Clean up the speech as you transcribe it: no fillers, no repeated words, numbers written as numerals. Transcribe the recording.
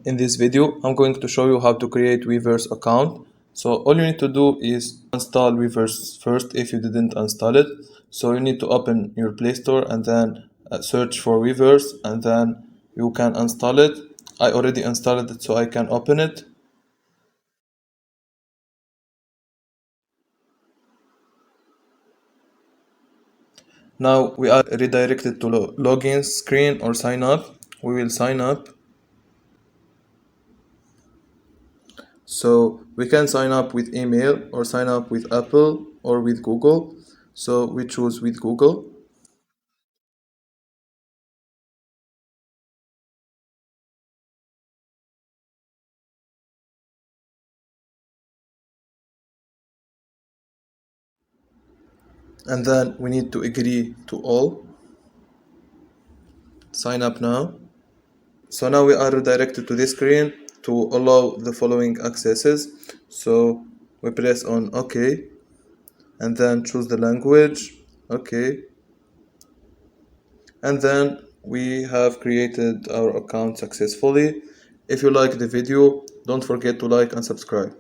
In this video, I'm going to show you how to create Weverse account. So all you need to do is install Weverse first if you didn't install it. So you need to open your Play Store and then search for Weverse and then you can install it. I already installed it so I can open it. Now we are redirected to login screen or sign up. We will sign up. So we can sign up with email or sign up with Apple or with Google. So we choose with Google. And then we need to agree to all. Sign up now. So now we are redirected to this screen to allow the following accesses. So we press on OK and then choose the language. OK. And then we have created our account successfully. If you like the video, don't forget to like and subscribe.